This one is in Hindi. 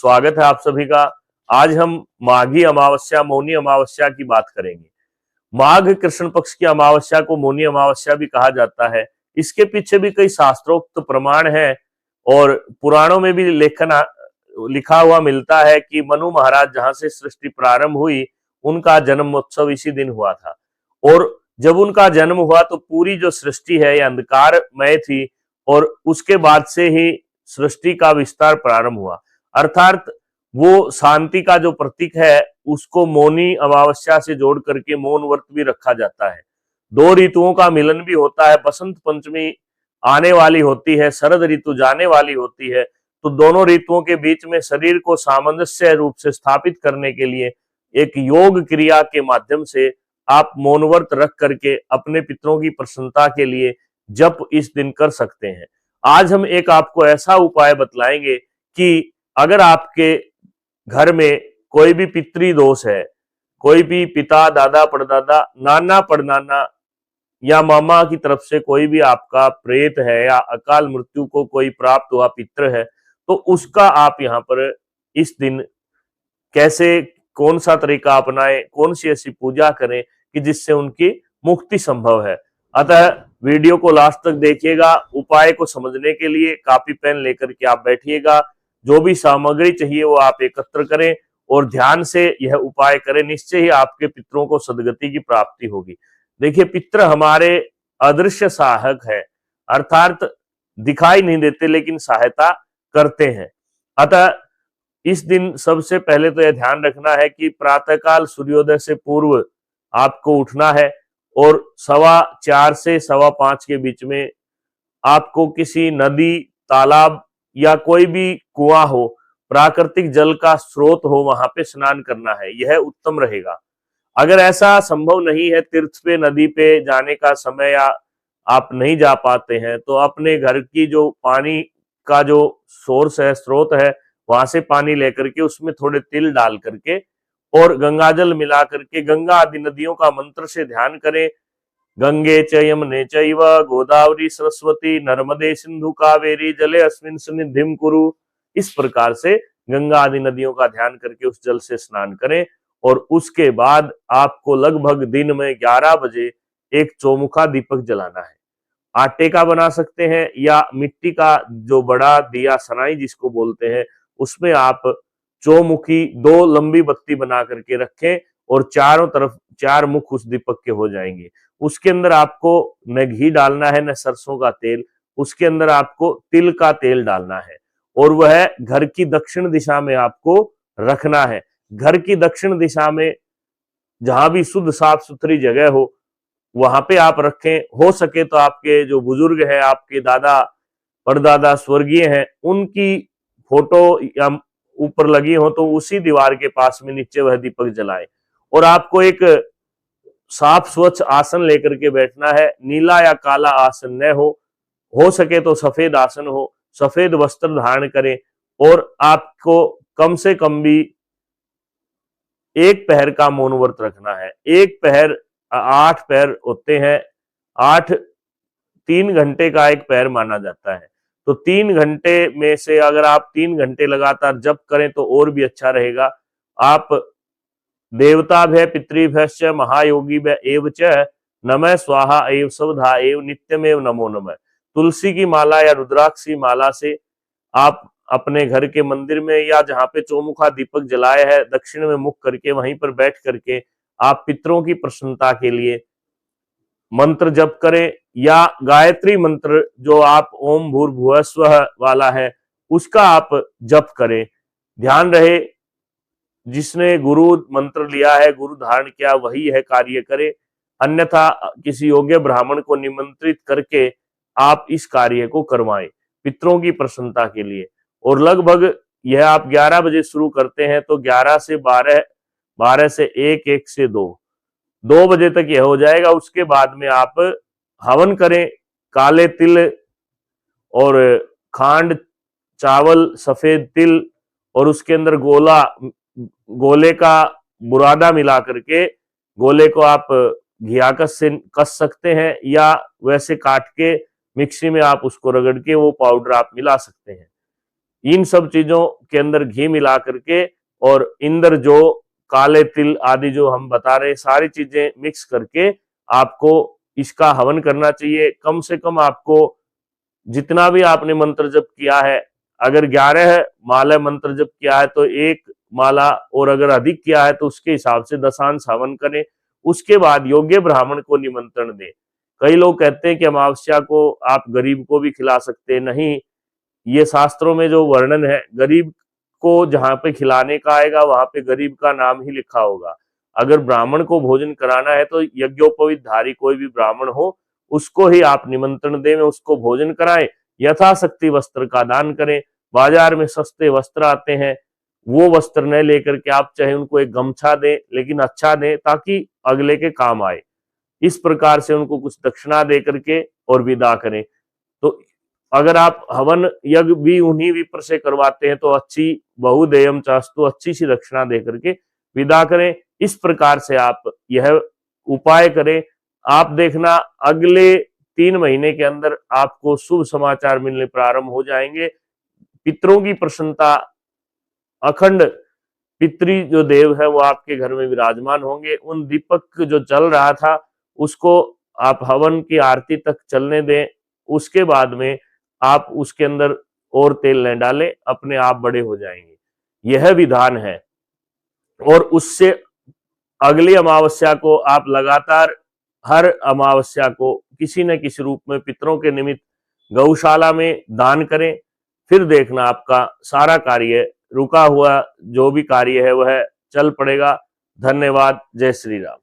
स्वागत है आप सभी का। आज हम माघी अमावस्या, मौनी अमावस्या की बात करेंगे। माघ कृष्ण पक्ष की अमावस्या को मौनी अमावस्या भी कहा जाता है। इसके पीछे भी कई शास्त्रोक्त प्रमाण हैं और पुराणों में भी लिखा हुआ मिलता है कि मनु महाराज जहां से सृष्टि प्रारंभ हुई, उनका जन्मोत्सव इसी दिन हुआ था। और जब उनका जन्म हुआ तो पूरी जो सृष्टि है ये अंधकारमय थी और उसके बाद से ही सृष्टि का विस्तार प्रारंभ हुआ। अर्थात वो शांति का जो प्रतीक है उसको मौनी अमावस्या से जोड़ करके मौन व्रत भी रखा जाता है। दो ऋतुओं का मिलन भी होता है। बसंत पंचमी आने वाली होती है, शरद ऋतु जाने वाली होती है। तो दोनों ऋतुओं के बीच में शरीर को सामंजस्य रूप से स्थापित करने के लिए एक योग क्रिया के माध्यम से आप मौन व्रत रख करके अपने पितरों की प्रसन्नता के लिए जप इस दिन कर सकते हैं। आज हम एक आपको ऐसा उपाय बतलाएंगे कि अगर आपके घर में कोई भी पितृ दोष है, कोई भी पिता, दादा, परदादा, नाना, परनाना या मामा की तरफ से कोई भी आपका प्रेत है या अकाल मृत्यु को कोई प्राप्त हुआ पितृ है, तो उसका आप यहाँ पर इस दिन कैसे, कौन सा तरीका अपनाएं, कौन सी ऐसी पूजा करें कि जिससे उनकी मुक्ति संभव है। अतः वीडियो को लास्ट तक देखिएगा। उपाय को समझने के लिए कॉपी पेन लेकर के आप बैठिएगा। जो भी सामग्री चाहिए वो आप एकत्र करें और ध्यान से यह उपाय करें। निश्चय ही आपके पितरों को सदगति की प्राप्ति होगी। देखिए, पितृ हमारे अदृश्य सहायक है, अर्थात दिखाई नहीं देते लेकिन सहायता करते हैं। अतः इस दिन सबसे पहले तो यह ध्यान रखना है कि प्रातःकाल सूर्योदय से पूर्व आपको उठना है और 4:15 से 5:15 के बीच में आपको किसी नदी, तालाब या कोई भी कुआं हो, प्राकृतिक जल का स्रोत हो, वहां पे स्नान करना है। यह उत्तम रहेगा। अगर ऐसा संभव नहीं है, तीर्थ पे, नदी पे जाने का समय या आप नहीं जा पाते हैं, तो अपने घर की जो पानी का जो सोर्स है, स्रोत है, वहां से पानी लेकर के उसमें थोड़े तिल डाल करके और गंगाजल मिला करके गंगा आदि नदियों का मंत्र से ध्यान करें। गंगे च यमुने चैव गोदावरी सरस्वती नर्मदे सिंधु कावेरी जले अस्मिन् सन्निधिं कुरु। इस प्रकार से गंगा आदि नदियों का ध्यान करके उस जल से स्नान करें और उसके बाद आपको लगभग दिन में 11 बजे एक चौमुखा दीपक जलाना है। आटे का बना सकते हैं या मिट्टी का जो बड़ा दिया, सनाई जिसको बोलते हैं, उसमें आप चौमुखी 2 लंबी बत्ती बना करके रखें और चारों तरफ 4 मुख उस दीपक के हो जाएंगे। उसके अंदर आपको न घी डालना है न सरसों का तेल, उसके अंदर आपको तिल का तेल डालना है और वह घर की दक्षिण दिशा में आपको रखना है। घर की दक्षिण दिशा में जहां भी शुद्ध साफ सुथरी जगह हो वहां पे आप रखें। हो सके तो आपके जो बुजुर्ग हैं, आपके दादा परदादा स्वर्गीय हैं, उनकी फोटो या ऊपर लगी हो तो उसी दीवार के पास में नीचे वह दीपक जलाएं। और आपको एक साफ स्वच्छ आसन लेकर के बैठना है। नीला या काला आसन न हो सके तो सफेद आसन हो, सफेद वस्त्र धारण करें और आपको कम से कम भी 1 पहर का मौन व्रत रखना है। 1 पहर, 8 पहर होते हैं, 3 घंटे का 1 पहर माना जाता है। तो 3 घंटे में से अगर आप 3 घंटे लगातार जप करें तो और भी अच्छा रहेगा। आप देवता भय पितृभ्यश्च महायोगी भय एव च नमः स्वाहा एव स्वधा एव नित्यमेव नमो नमः। तुलसी की माला या रुद्राक्ष की माला से आप अपने घर के मंदिर में या जहां पे चौमुखा दीपक जलाया है, दक्षिण में मुख करके वहीं पर बैठ करके आप पितरों की प्रसन्नता के लिए मंत्र जप करें या गायत्री मंत्र जो आप ओम भूर्भुवः स्वः वाला है उसका आप जप करें। ध्यान रहे, जिसने गुरु मंत्र लिया है, गुरु धारण किया, वही यह कार्य करे। अन्यथा किसी योग्य ब्राह्मण को निमंत्रित करके आप इस कार्य को करवाएं पितरों की प्रसन्नता के लिए। और लगभग यह आप 11 बजे शुरू करते हैं तो 11 से 12, 12 से 1, 1 से 2 बजे तक यह हो जाएगा। उसके बाद में आप हवन करें। काले तिल और खांड, चावल, सफेद तिल और उसके अंदर गोले का बुरादा मिला करके गोले को आप घियाकस से कस सकते हैं या वैसे काट के मिक्सी में आप उसको रगड़ के वो पाउडर आप मिला सकते हैं। इन सब चीजों के अंदर घी मिला करके और इंद्र जो काले तिल आदि जो हम बता रहे हैं, सारी चीजें मिक्स करके आपको इसका हवन करना चाहिए। कम से कम आपको जितना भी आपने मंत्र जप किया है, अगर 11 माला मंत्र जप किया है तो 1 माला, और अगर अधिक किया है तो उसके हिसाब से दशांश हवन करें। उसके बाद योग्य ब्राह्मण को निमंत्रण दें। कई लोग कहते हैं कि अमावस्या को आप गरीब को भी खिला सकते हैं। नहीं, ये शास्त्रों में जो वर्णन है, गरीब को जहां पे खिलाने का आएगा वहां पे गरीब का नाम ही लिखा होगा। अगर ब्राह्मण को भोजन कराना है तो यज्ञोपवीत धारी कोई भी ब्राह्मण हो उसको ही आप निमंत्रण दें, उसको भोजन कराएं, यथाशक्ति वस्त्र का दान करें। बाजार में सस्ते वस्त्र आते हैं, वो वस्त्र न लेकर के आप चाहे उनको एक गमछा दें, लेकिन अच्छा दें ताकि अगले के काम आए। इस प्रकार से उनको कुछ दक्षिणा दे करके और विदा करें। तो अगर आप हवन यज्ञ भी उन्हीं विप्र से करवाते हैं तो अच्छी बहुदेयम चास्तु, अच्छी सी दक्षिणा दे करके विदा करें। इस प्रकार से आप यह उपाय करें। आप देखना अगले 3 महीने के अंदर आपको शुभ समाचार मिलने प्रारंभ हो जाएंगे। पितरों की प्रसन्नता, अखंड पितृ जो देव है वो आपके घर में विराजमान होंगे। उन दीपक जो चल रहा था उसको आप हवन की आरती तक चलने दें। उसके बाद में आप उसके अंदर और तेल न डालें, अपने आप बड़े हो जाएंगे। यह विधान है। और उससे अगली अमावस्या को आप लगातार हर अमावस्या को किसी न किसी रूप में पितरों के निमित्त गौशाला में दान करें। फिर देखना आपका सारा कार्य, रुका हुआ जो भी कार्य है वह चल पड़ेगा। धन्यवाद। जय श्री राम।